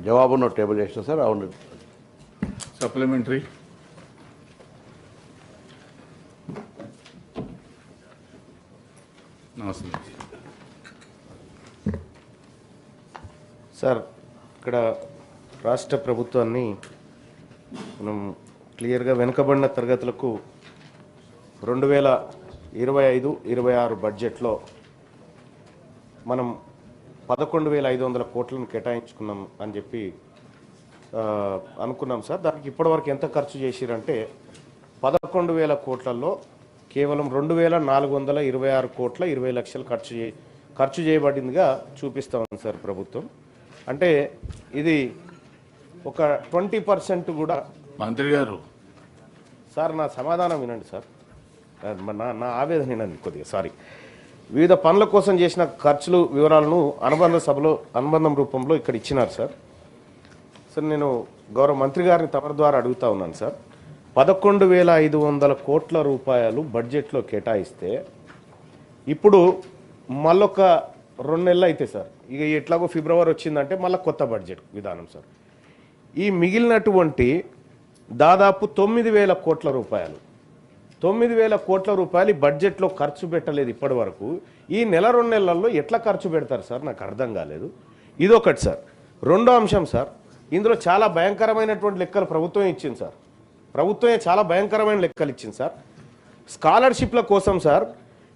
జవాబును టేబుల్ చేసిన సార్. అవును, సప్లిమెంటరీ. సార్, ఇక్కడ రాష్ట్ర ప్రభుత్వాన్ని మనం క్లియర్గా వెనుకబడిన తరగతులకు 2025-26 బడ్జెట్లో మనం 11,500 కోట్లను కేటాయించుకున్నాం అని చెప్పి అనుకున్నాం సార్. దానికి ఇప్పటివరకు ఎంత ఖర్చు చేసిరంటే 11,000 కోట్లలో కేవలం 2,426 కోట్ల 20 లక్షలు ఖర్చు చేయబడిందిగా చూపిస్తాం సార్ ప్రభుత్వం. అంటే ఇది ఒక 20% కూడా. మంత్రి గారు సార్, నా సమాధానం వినండి సార్, నా ఆవేదన వినండి కొద్దిగా. సారీ. వివిధ పనుల కోసం చేసిన ఖర్చులు వివరాలను అనుబంధం రూపంలో ఇక్కడ ఇచ్చినారు సార్. సార్, నేను గౌరవ మంత్రి గారిని తమరి ద్వారా అడుగుతా ఉన్నాను సార్. 11,500 కోట్ల రూపాయలు బడ్జెట్లో కేటాయిస్తే ఇప్పుడు మళ్ళొక 2 నెలలు అయితే సార్, ఇక ఎట్లాగో ఫిబ్రవరి వచ్చిందంటే మళ్ళీ కొత్త బడ్జెట్ విధానం సార్. ఈ మిగిలినటువంటి దాదాపు 9,000 కోట్ల రూపాయలు 9,000 కోట్ల రూపాయలు బడ్జెట్లో ఖర్చు పెట్టలేదు ఇప్పటి వరకు. ఈ నెల 2 నెలల్లో ఎట్లా ఖర్చు పెడతారు సార్, నాకు అర్థం కాలేదు. ఇదొకటి సార్. రెండో అంశం సార్, ఇందులో చాలా భయంకరమైనటువంటి లెక్కలు ప్రభుత్వం ఇచ్చింది సార్. ప్రభుత్వమే చాలా భయంకరమైన లెక్కలు ఇచ్చింది సార్. స్కాలర్షిప్ల కోసం సార్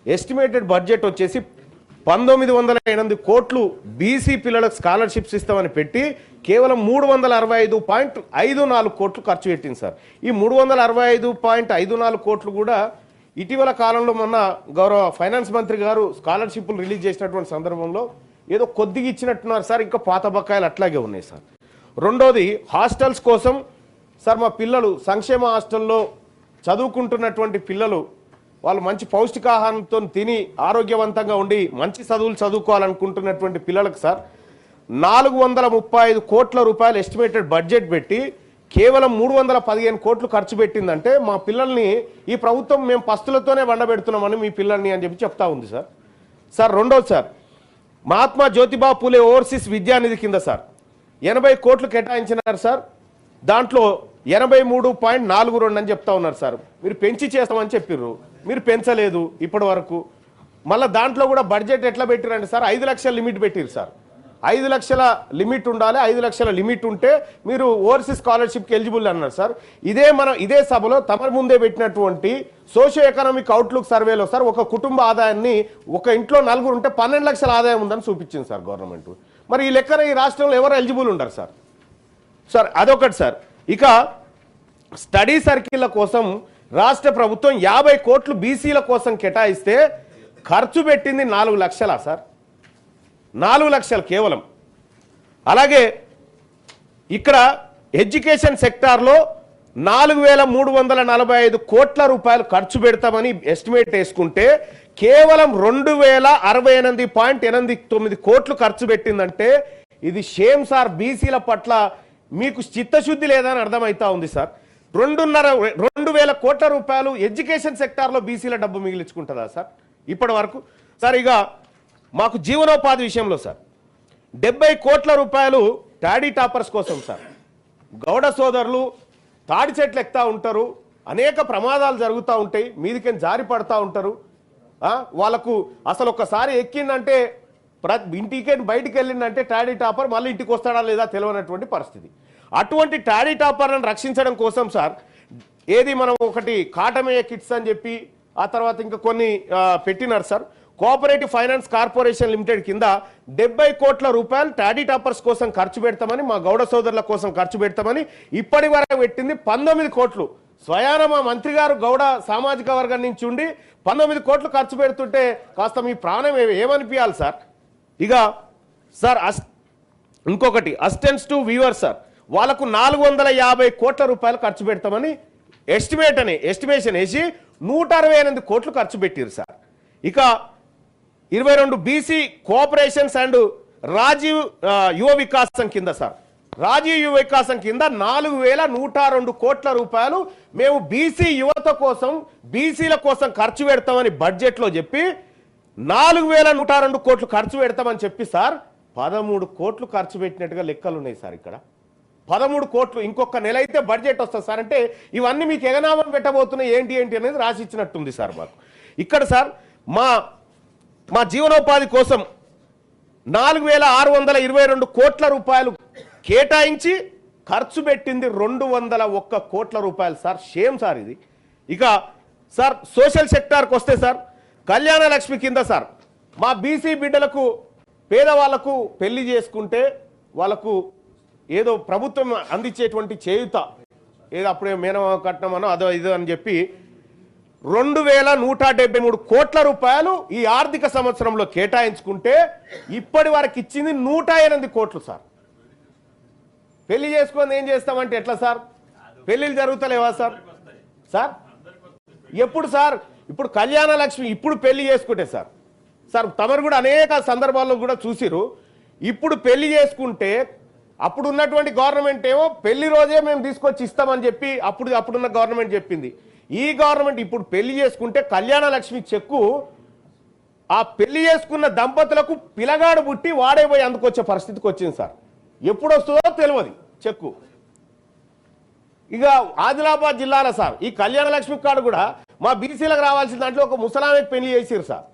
ఎస్టిమేటెడ్ బడ్జెట్ వచ్చేసి 1,908 కోట్లు బీసీ పిల్లలకు స్కాలర్షిప్స్ ఇస్తామని పెట్టి కేవలం 365.54 కోట్లు ఖర్చు పెట్టింది సార్. ఈ 365.54 కోట్లు కూడా ఇటీవల కాలంలో మొన్న గౌరవ ఫైనాన్స్ మంత్రి గారు స్కాలర్షిప్లు రిలీజ్ చేసినటువంటి సందర్భంలో ఏదో కొద్దిగా ఇచ్చినట్టున్నారు సార్. ఇంకా పాత బకాయిలు అట్లాగే ఉన్నాయి సార్. రెండోది హాస్టల్స్ కోసం సార్, మా పిల్లలు సంక్షేమ హాస్టల్లో చదువుకుంటున్నటువంటి పిల్లలు వాళ్ళు మంచి పౌష్టికాహారంతో తిని ఆరోగ్యవంతంగా ఉండి మంచి చదువులు చదువుకోవాలనుకుంటున్నటువంటి పిల్లలకు సార్ 435 కోట్ల రూపాయలు ఎస్టిమేటెడ్ బడ్జెట్ పెట్టి కేవలం 315 కోట్లు ఖర్చు పెట్టిందంటే మా పిల్లల్ని ఈ ప్రభుత్వం మేము పస్తులతోనే వండబెడుతున్నామని మీ పిల్లల్ని అని చెప్పి చెప్తా ఉంది సార్. సార్, రెండోది సార్, మహాత్మా జ్యోతిబా పూలే ఓవర్సీస్ విద్యానిధి కింద సార్ 80 కోట్లు కేటాయించినారు సార్. దాంట్లో 83.42 అని చెప్తా ఉన్నారు సార్. మీరు పెంచి చేస్తామని చెప్పిర్రు, మీరు పెంచలేదు ఇప్పటి వరకు. మళ్ళీ దాంట్లో కూడా బడ్జెట్ ఎట్లా పెట్టిరండి సార్, 5 లక్షల లిమిట్ పెట్టిరు సార్. 5 లక్షల లిమిట్ ఉండాలి, 5 లక్షల లిమిట్ ఉంటే మీరు ఓవర్సీస్ స్కాలర్షిప్కి ఎలిజిబుల్ అన్నారు సార్. ఇదే సభలో తమ ముందే పెట్టినటువంటి సోషియో ఎకనామిక్ అవుట్లుక్ సర్వేలో సార్ ఒక కుటుంబ ఆదాయాన్ని ఒక ఇంట్లో 4 ఉంటే 12 లక్షల ఆదాయం ఉందని చూపించింది సార్ గవర్నమెంట్. మరి ఈ లెక్కన ఈ రాష్ట్రంలో ఎవరు ఎలిజిబుల్ ఉండరు సార్. సార్, అదొకటి సార్. ఇక స్టడీ సర్కిళ్ల కోసం రాష్ట్ర ప్రభుత్వం 50 కోట్లు బీసీల కోసం కేటాయిస్తే ఖర్చు పెట్టింది 4 లక్షలా సార్, 4 లక్షలు కేవలం. అలాగే ఇక్కడ ఎడ్యుకేషన్ సెక్టార్లో 4,345 కోట్ల రూపాయలు ఖర్చు పెడతామని ఎస్టిమేట్ వేసుకుంటే కేవలం 2,068.89 కోట్లు ఖర్చు పెట్టిందంటే ఇది షేమ్ సార్. బీసీల పట్ల మీకు చిత్తశుద్ధి లేదని అర్థమవుతా ఉంది సార్. 2,500 కోట్ల రూపాయలు ఎడ్యుకేషన్ సెక్టార్లో బీసీల డబ్బు మిగిలించుకుంటుందా సార్ ఇప్పటి వరకు? సార్, ఇక మాకు జీవనోపాధి విషయంలో సార్ 70 కోట్ల రూపాయలు టాడీ టాపర్స్ కోసం సార్. గౌడ సోదరులు తాడి చెట్లు ఎక్కుతా ఉంటారు, అనేక ప్రమాదాలు జరుగుతూ ఉంటాయి, మీదికి జారి పడతా ఉంటారు. వాళ్ళకు అసలు ఒక్కసారి ఎక్కిందంటే ఇంటికి బయటికి వెళ్ళిందంటే టాడీ టాపర్ మళ్ళీ ఇంటికి వస్తాడా లేదా తెలియనటువంటి పరిస్థితి. అటువంటి టాడీ టాపర్లను రక్షించడం కోసం సార్ మనం ఒకటి కాటమేయ కిట్స్ అని చెప్పి ఆ తర్వాత ఇంకా కొన్ని పెట్టినారు sir. Cooperative finance corporation limited కింద 70 కోట్ల రూపాయలు టాడీ టాపర్స్ కోసం ఖర్చు పెడతామని, మా గౌడ సోదరుల కోసం ఖర్చు పెడతామని ఇప్పటి వరకు పెట్టింది 19 కోట్లు. స్వయాన మా మంత్రి గారు గౌడ సామాజిక వర్గం నుంచి ఉండి 19 కోట్లు ఖర్చు పెడుతుంటే కాస్త మీ ప్రాణం ఏమనిపించాలి సార్. ఇక సార్ ఇంకొకటి అసిస్టెంట్స్ టు వ్యూవర్స్ సార్, వాళ్ళకు 450 కోట్ల రూపాయలు ఖర్చు పెడతామని ఎస్టిమేషన్ వేసి 168 కోట్లు ఖర్చు పెట్టారు సార్. ఇక 22 బీసీ కోఆపరేషన్స్ అండ్ రాజీవ్ యువ వికాసం కింద సార్, రాజీవ్ యువ వికాసం కింద 4,102 కోట్ల రూపాయలు మేము బీసీ యువత కోసం బీసీల కోసం ఖర్చు పెడతామని బడ్జెట్లో చెప్పి 4,102 కోట్లు ఖర్చు పెడతామని చెప్పి సార్ 13 కోట్లు ఖర్చు పెట్టినట్టుగా లెక్కలు ఉన్నాయి సార్ ఇక్కడ. 13 కోట్లు ఇంకొక నెల అయితే బడ్జెట్ వస్తుంది సార్. అంటే ఇవన్నీ మీకు ఎగనామం పెట్టబోతున్నాయి ఏంటి అనేది రాసి ఇచ్చినట్టుంది సార్ మాకు. ఇక్కడ సార్ మా జీవనోపాధి కోసం 4,622 కోట్ల రూపాయలు కేటాయించి ఖర్చు పెట్టింది 201 కోట్ల రూపాయలు సార్. షేమ్ సార్ ఇది. ఇక సార్ సోషల్ సెక్టార్కి వస్తే సార్ కళ్యాణ లక్ష్మి కింద సార్ మా బీసీ బిడ్డలకు పేదవాళ్లకు పెళ్లి చేసుకుంటే వాళ్ళకు ఏదో ప్రభుత్వం అందించేటువంటి చేయుత ఏదో అప్పుడే మేనమామ కట్నం అదో ఇదో అని చెప్పి 2,173 కోట్ల రూపాయలు ఈ ఆర్థిక సంవత్సరంలో కేటాయించుకుంటే ఇప్పటి వరకు ఇచ్చింది 108 కోట్లు సార్. పెళ్లి చేసుకొని ఏం చేస్తామంటే ఎట్లా సార్? పెళ్లిళ్ళు జరుగుతలేవా సార్? సార్ ఎప్పుడు సార్? ఇప్పుడు కళ్యాణ లక్ష్మి ఇప్పుడు పెళ్లి చేసుకుంటే సార్ తమరు కూడా అనేక సందర్భాల్లో కూడా చూసిరు. ఇప్పుడు పెళ్లి చేసుకుంటే అప్పుడు ఉన్నటువంటి గవర్నమెంట్ ఏమో పెళ్లి రోజే మేము తీసుకొచ్చి ఇస్తామని చెప్పి అప్పుడున్న గవర్నమెంట్ చెప్పింది. ఈ గవర్నమెంట్ ఇప్పుడు పెళ్లి చేసుకుంటే కళ్యాణ లక్ష్మి చెక్కు ఆ పెళ్లి చేసుకున్న దంపతులకు పిలగాడు పుట్టి వాడే పోయి అందుకొచ్చే పరిస్థితికి వచ్చింది సార్. ఎప్పుడు వస్తుందో తెలియదు చెక్కు. ఇక ఆదిలాబాద్ జిల్లాలో సార్ ఈ కళ్యాణ లక్ష్మి కార్డు కూడా మా బీసీలకు రావాల్సిన దాంట్లో ఒక ముసలామెకి పెళ్లి చేసిరు సార్.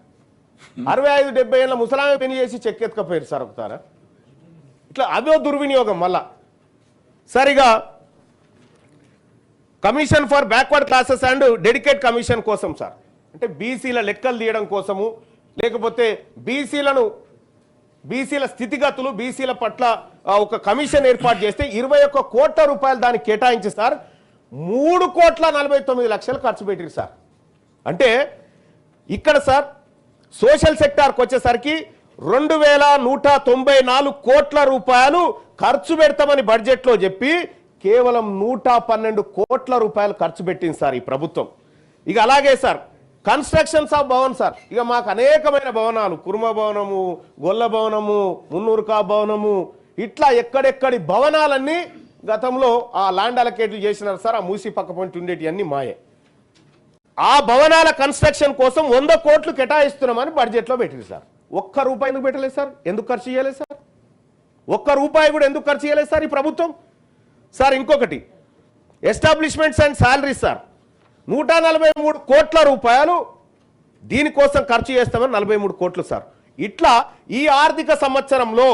65-70 ఏళ్ళ ముసలామె పెళ్లి చేసి చెక్ ఎత్తుకపోయారు సార్ ఒకసారి. ఇట్లా అదో దుర్వినియోగం మళ్ళా. సరిగా commission for backward classes and dedicate commission కోసం సార్ అంటే బీసీల లెక్కలు తీయడం కోసము లేకపోతే బీసీల స్థితిగతులు బీసీల పట్ల ఒక కమిషన్ ఏర్పాటు చేస్తే 21 కోట్ల రూపాయలు దానికి కేటాయించి సార్ 3,49,00,000 ఖర్చు పెట్టారు సార్. అంటే ఇక్కడ సార్ సోషల్ సెక్టార్కి వచ్చేసరికి 2,194 కోట్ల రూపాయలు ఖర్చు పెడతామని బడ్జెట్లో చెప్పి కేవలం 112 కోట్ల రూపాయలు ఖర్చు పెట్టింది సార్ ఈ ప్రభుత్వం. ఇక అలాగే sir constructions of Bhavan sir ఇక మాకు అనేకమైన భవనాలు కుర్మ భవనము గొల్ల భవనము మున్నూరుకా భవనము ఇట్లా ఎక్కడెక్కడి భవనాలన్నీ గతంలో ఆ ల్యాండ్ అలకేట్లు చేసినారు సార్. ఆ మూసి పక్క పొంటి ఉండేటి అన్ని మాయే. ఆ భవనాల కన్స్ట్రక్షన్ కోసం 100 కోట్లు కేటాయిస్తున్నామని బడ్జెట్లో పెట్టింది సార్. ఒక్క రూపాయి ఎందుకు పెట్టలేదు సార్? ఎందుకు ఖర్చు చేయలేదు సార్? ఒక్క రూపాయి కూడా ఎందుకు ఖర్చు చేయలేదు సార్ ఈ ప్రభుత్వం? సార్ ఇంకొకటి ఎస్టాబ్లిష్మెంట్స్ అండ్ శాలరీస్ సార్ 143 కోట్ల రూపాయలు దీనికోసం ఖర్చు చేస్తామని 43 కోట్లు సార్. ఇట్లా ఈ ఆర్థిక సంవత్సరంలో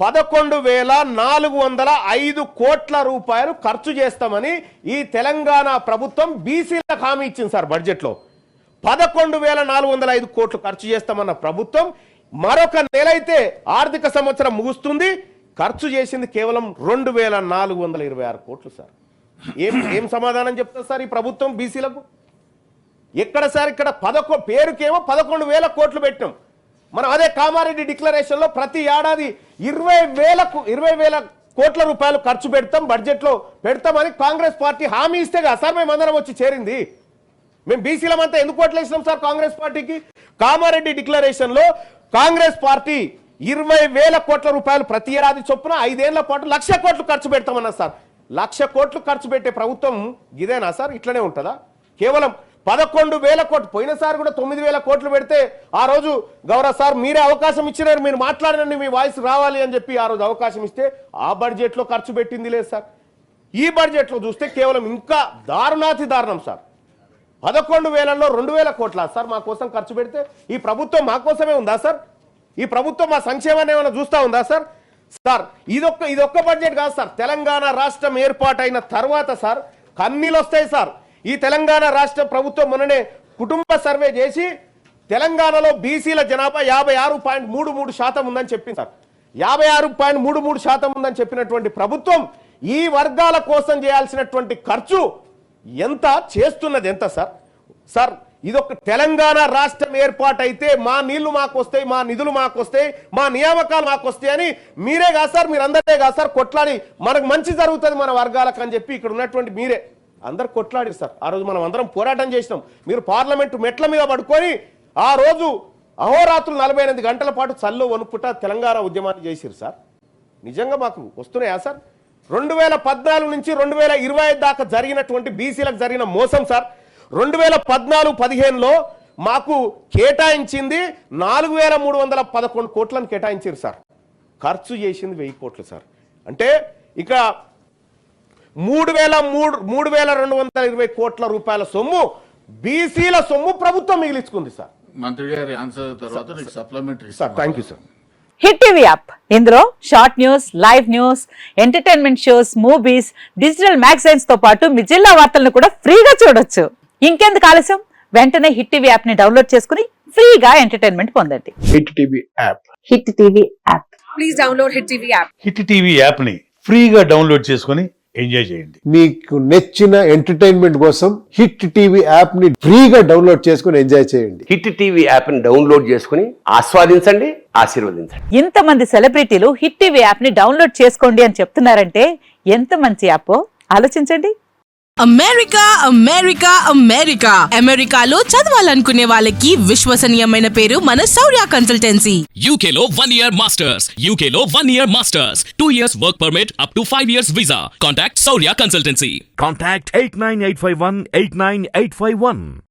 11,405 కోట్ల రూపాయలు ఖర్చు చేస్తామని ఈ తెలంగాణ ప్రభుత్వం బీసీలకు హామీ ఇచ్చింది సార్. బడ్జెట్లో 11,405 కోట్లు ఖర్చు చేస్తామన్న ప్రభుత్వం మరొక నెల అయితే ఆర్థిక సంవత్సరం ముగుస్తుంది. ఖర్చు చేసింది కేవలం 2,426 కోట్లు సార్. ఏం సమాధానం చెప్తారు సార్ ఈ ప్రభుత్వం బీసీలకు? ఎక్కడ సార్? ఇక్కడ పేరుకేమో 11,000 కోట్లు పెట్టినాం మనం. అదే కామారెడ్డి డిక్లరేషన్లో ప్రతి ఏడాది 20,000 కోట్ల రూపాయలు ఖర్చు పెడతాం బడ్జెట్లో పెడతామని కాంగ్రెస్ పార్టీ హామీ ఇస్తే కదా సార్ మేమందరం వచ్చి చేరింది. మేము బీసీలమంతా ఎందుకు ఓట్లేసినాం సార్ కాంగ్రెస్ పార్టీకి? కామారెడ్డి డిక్లరేషన్లో కాంగ్రెస్ పార్టీ 20,000 కోట్ల రూపాయలు ప్రతి ఏడాది చొప్పున 5 ఏళ్ల పాటు 1,00,000 కోట్లు ఖర్చు పెడతామన్నా సార్. 1,00,000 కోట్లు ఖర్చు పెట్టే ప్రభుత్వం ఇదేనా సార్? ఇట్లనే ఉంటుందా? కేవలం 11,000 కోట్లు పోయినసారి కూడా 9,000 కోట్లు పెడితే ఆ రోజు గౌరవ్ సార్ మీరే అవకాశం ఇచ్చినారు మీరు మాట్లాడినండి మీ వాయిస్ రావాలి అని చెప్పి ఆ రోజు అవకాశం ఇస్తే ఆ బడ్జెట్లో ఖర్చు పెట్టింది లేదు సార్. ఈ బడ్జెట్లో చూస్తే కేవలం ఇంకా దారుణాతి దారుణం సార్. 11,000లో 2,000 కోట్ల సార్ మా కోసం ఖర్చు పెడితే ఈ ప్రభుత్వం మా కోసమే ఉందా సార్? ఈ ప్రభుత్వం మా సంక్షేమాన్ని ఏమైనా చూస్తా ఉందా సార్? సార్ ఇదొక్క బడ్జెట్ కాదు సార్. తెలంగాణ రాష్ట్రం ఏర్పాటైన తర్వాత సార్ కన్నీళ్ళు వస్తాయి సార్. ఈ తెలంగాణ రాష్ట్ర ప్రభుత్వం మొన్ననే కుటుంబ సర్వే చేసి తెలంగాణలో బీసీల జనాభా 56.33% ఉందని చెప్పింది సార్. 56.33% ఉందని చెప్పినటువంటి ప్రభుత్వం ఈ వర్గాల కోసం చేయాల్సినటువంటి ఖర్చు ఎంత చేస్తున్నది ఎంత సార్? సార్ ఇదొక తెలంగాణ రాష్ట్రం ఏర్పాటైతే మా నీళ్లు మాకు వస్తాయి మా నిధులు మాకు వస్తాయి మా నియామకాలు మాకు వస్తాయి అని మీరే కాదు సార్ మీరందరే కాదు సార్ కొట్లాడి మనకు మంచి జరుగుతుంది మన వర్గాలకు అని చెప్పి ఇక్కడ ఉన్నటువంటి మీరే అందరు కొట్లాడారు సార్. ఆ రోజు మనం అందరం పోరాటం చేసినాం. మీరు పార్లమెంటు మెట్ల మీద పడుకొని ఆ రోజు అహోరాత్రులు 48 గంటల పాటు చల్లు వణుకుట తెలంగాణ ఉద్యమాన్ని చేసిరు సార్. నిజంగా మాకు వస్తున్నాయా సార్? 2014 నుంచి 2025 దాకా జరిగినటువంటి బీసీలకు జరిగిన మోసం సార్. 2014-15లో మాకు కేటాయించింది 4,311 కోట్లను కేటాయించారు సార్. ఖర్చు చేసింది 1000 కోట్లు సార్. అంటే ఇక 3,220 కోట్ల రూపాయల సొమ్ము బీసీల సొమ్ము ప్రభుత్వం మిగిలించుకుంది సార్. మంత్రి గారి ఆన్సర్ తర్వాత నీకు supplementary sir thank you sir. Hit TV app ఇందులో short news, live news, entertainment shows, movies, digital magazines తో పాటు మీ జిల్లా వార్తలను కూడా ఫ్రీగా చూడొచ్చు. ఇంకెందుకు ఆలస్యం, వెంటనే హిట్ టీవీ యాప్ ని డౌన్లోడ్ చేసుకుని ఫ్రీగా ఎంటర్టైన్మెంట్ పొందండి. Hit TV app. Hit TV app. Please download Hit TV app. Hit TV యాప్ని ఫ్రీగా డౌన్లోడ్ చేసుకొని ఎంజాయ్ చేయండి. మీకు నచ్చిన ఎంటర్టైన్మెంట్ కోసం హిట్ టీవీ యాప్ ని ఫ్రీగా డౌన్లోడ్ చేసుకుని ఎంజాయ్ చేయండి. హిట్ టీవీ యాప్ని డౌన్లోడ్ చేసుకుని ఆస్వాదించండి, ఆశీర్వదించండి. ఇంతమంది సెలబ్రిటీలు హిట్ టీవీ యాప్ ని డౌన్లోడ్ చేసుకోండి అని చెప్తున్నారంటే ఎంత మంచి యాప్ ఆలోచించండి. అమెరికా అమెరికా అమెరికా అమెరికాలో చదవాలనుకునే వాళ్ళకి విశ్వసనీయమైన పేరు మన శౌర్య కన్సల్టెన్సీ. UK లో 1 year masters, UK లో 1 year masters, 2 years work permit up to 5 years visa. Contact Saurya Consultancy. Contact 89851 89851.